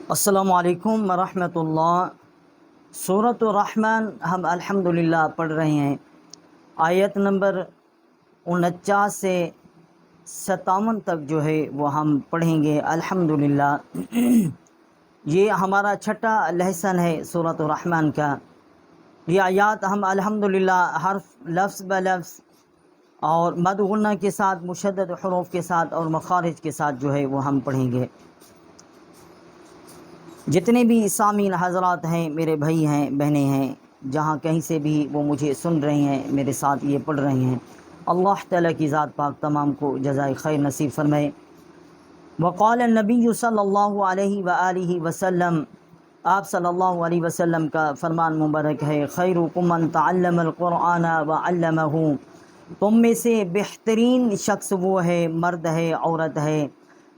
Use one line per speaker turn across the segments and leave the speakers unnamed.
अस्सलामु अलैकुम वरहमतुल्लाह। सूरत रहमान हम अल्हम्दुलिल्लाह पढ़ रहे हैं। आयत नंबर 49 से 57 तक जो है वो हम पढ़ेंगे अल्हम्दुलिल्लाह। ये हमारा छठा लेसन है सूरत रहमान का। ये आयत हम अल्हम्दुलिल्लाह हर्फ लफ्ज़ ब लफ्ज़ और मद गुन्ना के साथ, मुशद्दद हुरूफ के साथ और मखारिज के साथ जो है वो हम पढ़ेंगे। जितने भी सामीन हज़रात हैं, मेरे भाई हैं, बहनें हैं, जहाँ कहीं से भी वो मुझे सुन रहे हैं, मेरे साथ ये पढ़ रहे हैं, अल्लाह ताला की ज़ात पाक तमाम को जज़ाए खैर नसीब फरमाए। वक़ाल नबी सल्लल्लाहु अलैहि व आलिहि वसल्लम, आप सल्लल्लाहु अलैहि वसल्लम का फरमान मुबारक है, खैरुकुम मन तअल्लमल कुरआन व अल्लमहु, तुम में से बेहतरीन शख्स वो है, मर्द है, औरत है,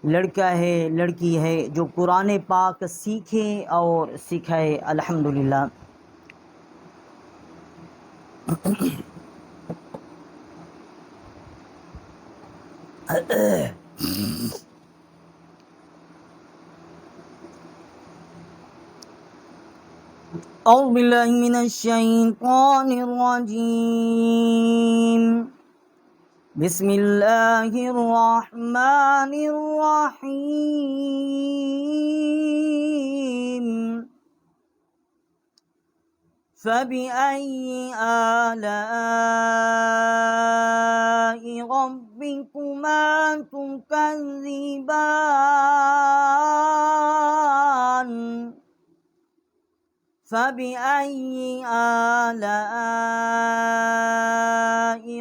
लड़का है, लड़की है, जो कुरान पाक सीखे और सिखाए। अल्हम्दुलिल्लाह। औज़ु बिल्लाहि मिनश शैतानिर रजीम। बिस्मिल्लाहिर रहमानिर रहीम। फ़बिअय्यि आलाइ रब्बिकुमा तुकज़्ज़िबान। फ़बिअय्यि आलाइ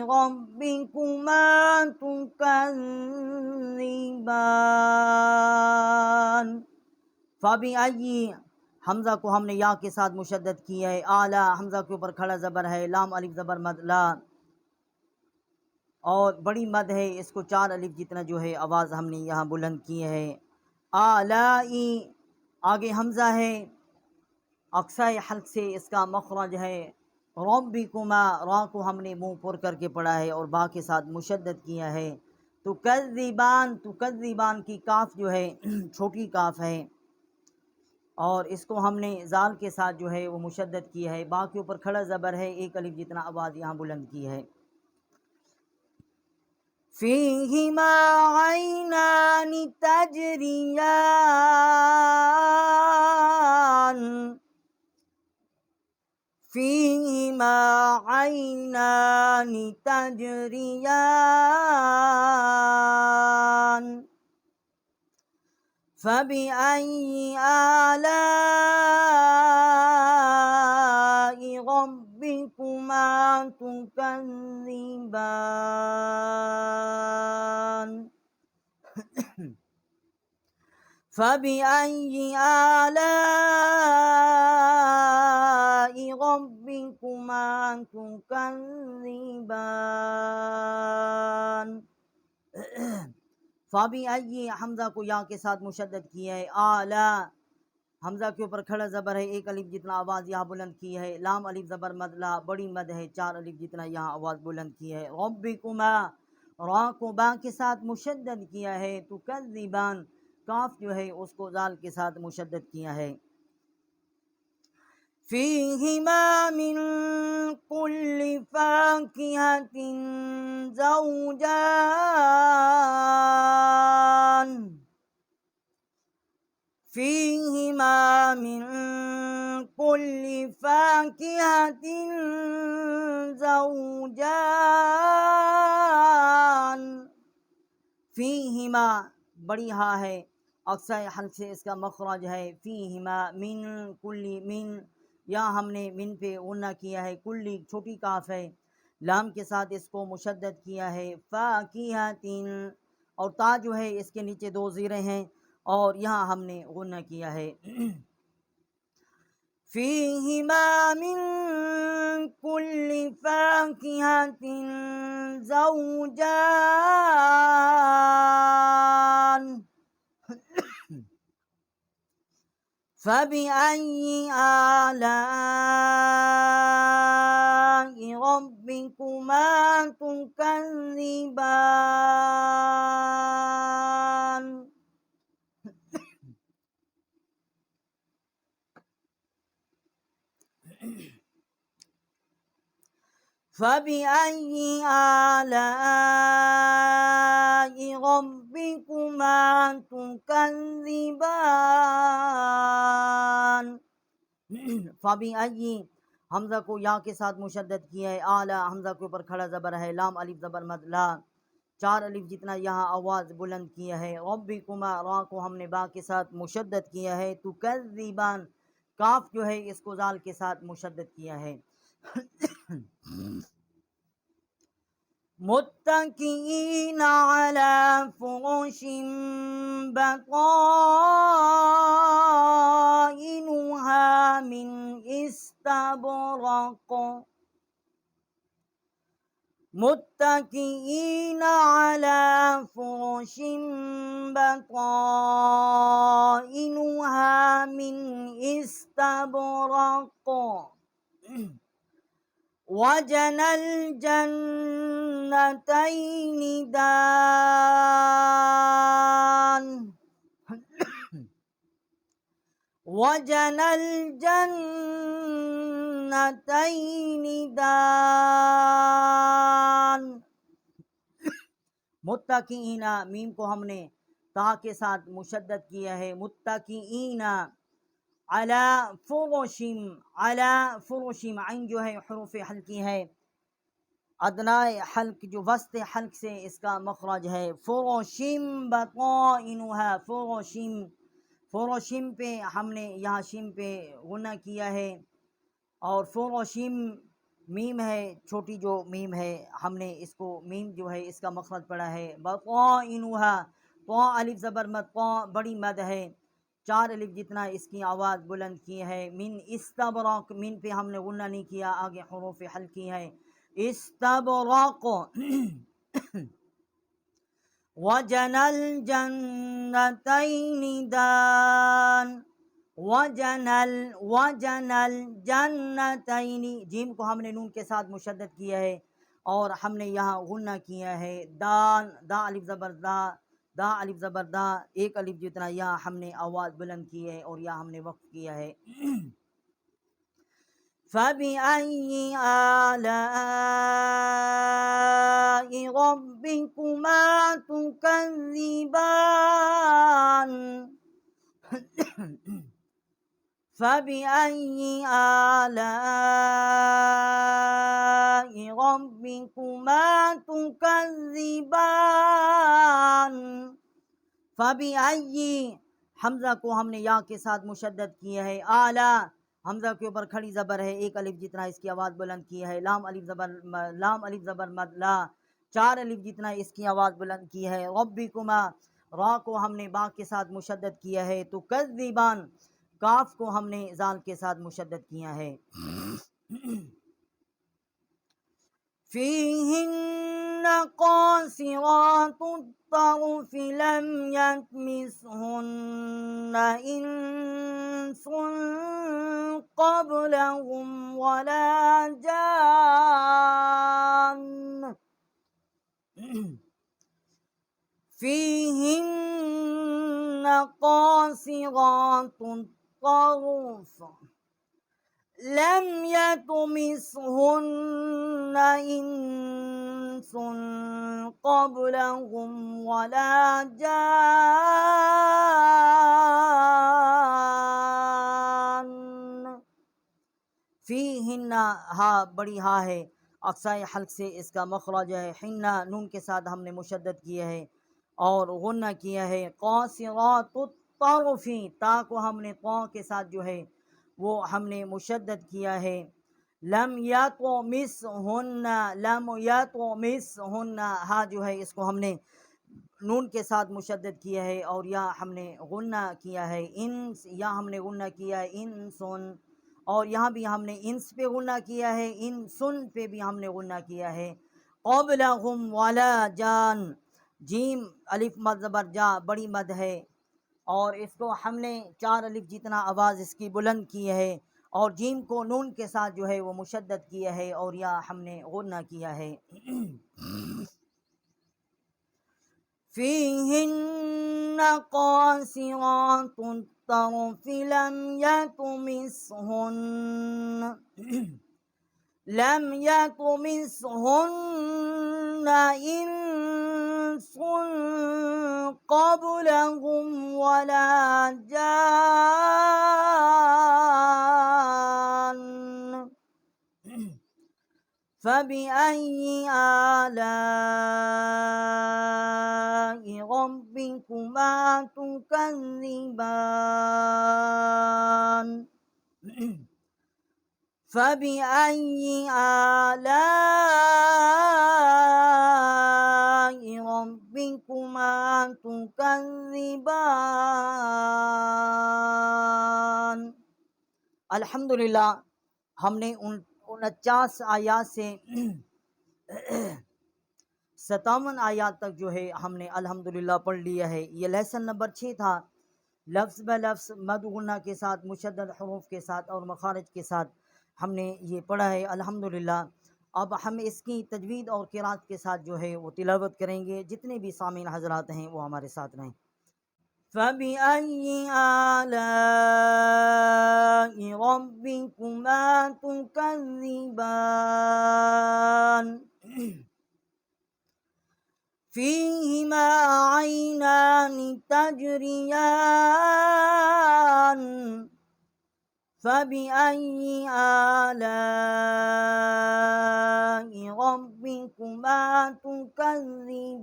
रब्बिकुमा तुकज़्ज़िबान। फ़बिअय्यि हमज़ा को हमने या के साथ मुशद्दद की है। आला हमज़ा के ऊपर खड़ा ज़बर है, लाम अलिफ ज़बर मद ला, और बड़ी मद है, इसको 4 अलिफ जितना जो है आवाज़ हमने यहाँ बुलंद की है। आलाई आगे हमज़ा है, अक्साए हल्क से इसका मखरज है। रब्बिकुमा रा को हमने मुँह पुर करके पढ़ा है और बा के साथ मुशद्दद किया है। तुकज़्ज़िबान की काफ जो है छोटी काफ है और इसको हमने जाल के साथ जो है वो मुशद्दद किया है। बा के ऊपर खड़ा ज़बर है, 1 अलिफ जितना आवाज़ यहाँ बुलंद की है। फ़ीहिमा ऐनानि तजरियान। फ़ीहिमा ऐनानि तजरियान। फ़बिअय्यि आलाइ रब्बिकुमा तुकज़्ज़िबान। फ़बिअय्यि आलाइ रब्बिकुमा तुकज़्ज़िबान। फ़बिअय्यि हमज़ा को या के साथ मुशद्दद किया है। आला हमज़ा के ऊपर खड़ा ज़बर है, 1 अलिफ जितना आवाज़ यहाँ बुलंद की है। लाम अलिफ ज़बर मद ला, बड़ी मद है, 4 अलिफ जितना यहाँ आवाज़ बुलंद की है। रब्बिकुमा रा को बा के साथ मुशद्दद किया है। तुकज़्ज़िबान काफ जो है उसको जाल के साथ मुशद्दद किया है। फ़ीहिमा मिन कुल्लि फ़ाकिहतिन ज़ौजान। फ़ीहिमा मिन कुल्लि फ़ाकिहतिन ज़ौजान। फ़ीहिमा बड़ी हा है, अक्साए हल्क से इसका मखरज है। फ़ीहिमा मिन कुल्ली, मिन या हमने मिन पे गुन्ना किया है। कुल्ली छोटी काफ है, लाम के साथ इसको मुशद्दद किया है। फ़ाकिहतिन और ता जो है इसके नीचे 2 ज़ीरे हैं और यहाँ हमने गुन्ना किया है। फ़ीहिमा मिन कुल्लि फ़ाकिहतिन ज़ौजान। फ़बिअय्यि आलाइ रब्बिकुमा तुकज़्ज़िबान। फ़बिअय्यि आलाइ रब्बिकुमा तुकज़्ज़िबान। फ़बिअय्यि हमज़ा को या के साथ मुशद्दद किया है, आला हमज़ा के ऊपर खड़ा ज़बर है, लाम अलिफ ज़बर मद ला, 4 अलिफ जितना यहाँ आवाज़ बुलंद किया है। रब्बिकुमा रा को हमने बा के साथ मुशद्दद किया है। तुकज़्ज़िबान काफ जो है इसको जाल के साथ मुशद्दद किया है। मुत्तकीन अला फुरुशिन बताइनुहा मिन इस्तबरक़। मुत्तकीन अला फुरुशिन बताइनुहा मिन इस्तबरक़। वजनल जन्नतैनि दान। वजनल जन्नतैनि दान। मुत्तकीना मीम को हमने ता के साथ मुशद्दद किया है। मुत्तकीना अला फुरुशिम, अला फुरुशिम आइन जो है हुरूफ हल्की है, अदनाए हल्क जो वस्त हल्क से इसका मखरज है। फुरुशिम बताइनुहा, फुरुशिम, फुरुशिम पे हमने यहाँ शिम पे गुना किया है। और फुरुशिम मीम है, छोटी जो मीम है, हमने इसको मीम जो है इसका मखरज पढ़ा है। बताइनुहा तो अलिफ ज़बर मद, तो बड़ी मद है, 4 अलिफ जितना इसकी आवाज़ बुलंद की है। मिन इस्तबरक़, मिन पे हमने गुन्ना नहीं किया, आगे हुरूफ हल्की है। इस्तबरक़। वजनल जन्नतैनि दान। वजनल, वजनल जन्नतैनि, जीम को हमने नून के साथ मुशद्दद किया है और हमने यहाँ गुन्ना किया है। दान, दा अलिफ ज़बर दा, दा अलिफ ज़बर दा, 1 अलिफ जितना यहाँ हमने आवाज़ बुलंद की है और यहाँ हमने वक्फ किया है। फ़बिअय्यि आलाइ रब्बिकुमा तुकज़्ज़िबान। फ़बिअय्यि आलाइ रब्बिकुमा तुकज़्ज़िबान। फ़बिअय्यि हमज़ा को हमने या के साथ मुशद्दद किया है। आला हमज़ा के ऊपर खड़ी ज़बर है, 1 अलिफ जितना इसकी आवाज़ बुलंद की है। लाम अलिफ ज़बर मद ला, 4 अलिफ जितना इसकी आवाज़ बुलंद की है। रब्बिकुमा रा को हमने बा के साथ मुशद्दद किया है। तुकज़्ज़िबान काफ को हमने जाल के साथ मुशद्दद किया है। फ़ीहिन्न क़ासिरातुत तर्फ़ लम यत्मिसहुन्न इंसुन क़ब्लहुम वला जान। फ़ीहिन्न क़ासिरातुत तर्फ़ लम यत्मिसहुन्न इंसुन क़ब्लहुम वला जान। फ़ीहिन्ना हा बड़ी हा है, अक्साए हल्क से इसका मखरज है। हिन्ना नून के साथ हमने मुशद्दद किया है और गुन्ना किया है। क़ासिरातुत तर्फ़ी ता को हमने क़ा के साथ जो है वो हमने मुशद्दद किया है। लम यत्मिसहुन्ना, लम यत्मिसहुन्ना हा जो है इसको हमने नून के साथ मुशद्दद किया है और या हमने गुन्ना किया है। इंस, या हमने गुन्ना किया है इंसुन, और यहाँ भी हमने इंस पे गुन्ना किया है, इंसुन पे भी हमने गुन्ना किया है। क़ब्लहुम वला जान, जीम अलिफ मद ज़बर जा बड़ी मद है और इसको हमने 4 अलिफ जितना आवाज़ इसकी बुलंद की है और जीम को नून के साथ जो है वो मुशद्दद किया है और या हमने गुन्ना किया है। फ़ीहिन्न क़ासिरातुत तर्फ़ लम यत्मिसहुन्न, لم يطمثهن إنس قبلهم ولا جان فبأي آلاء ربكما تكذبان فبأي آلاء ربكما تكذبان। अल्हम्दुलिल्लाह, हमने 49 आयात से 57 आयात तक जो है हमने अल्हम्दुलिल्लाह पढ़ लिया है। ये लेसन नंबर 6 था। लफ्ज़ ब लफ्ज़ मद गुन्ना के साथ, मुशद्दद हुरूफ के साथ और मखारिज के साथ हमने ये पढ़ा है अल्हम्दुलिल्लाह। अब हम इसकी तजवीद और क़िराअत के साथ जो है वो तिलावत करेंगे। जितने भी सामीन हज़रात हैं वो हमारे साथ रहें। फ़बिअय्यि आलाइ रब्बिकुमा तुकज़्ज़िबान फ़ीहिमा ऐनानि तजरियान फ़बिअय्यि आलाइ रब्बिकुमा तुकज़्ज़िबान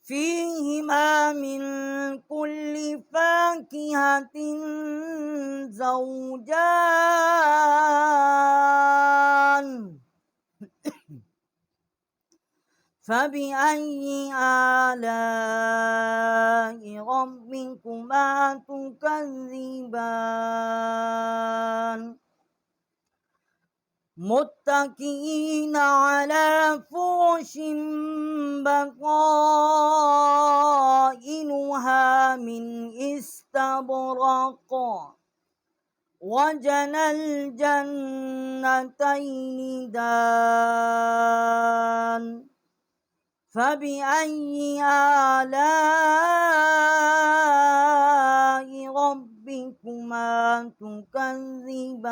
फ़ीहिमा मिन कुल्लि फ़ाकिहतिन ज़ौजान फ़बिअय्यि आलाइ रब्बिकुमा तुकज़्ज़िबान मुत्तकीना अला फ़ुरुशिन बताइनुहा मिन इस्तबरक़ वजनल जन्नतैनि दान फ़बिअय्यि आलाइ रब्बिकुमा तुकज़्ज़िबान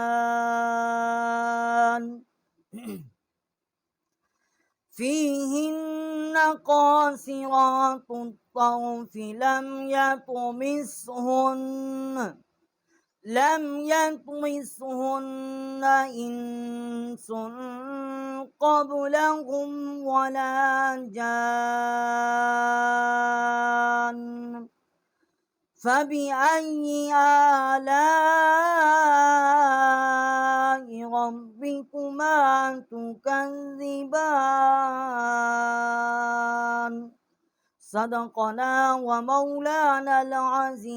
फ़ीहिन्न क़ासिरातुत तर्फ़ लम यत्मिसहुन्न इंसुन क़ब्लहुम वला जान फ़बिअय्यि आलाइ रब्बिकुमा तुकज़्ज़िबान। सदक़ना व मौलाना अल-अज़ीम।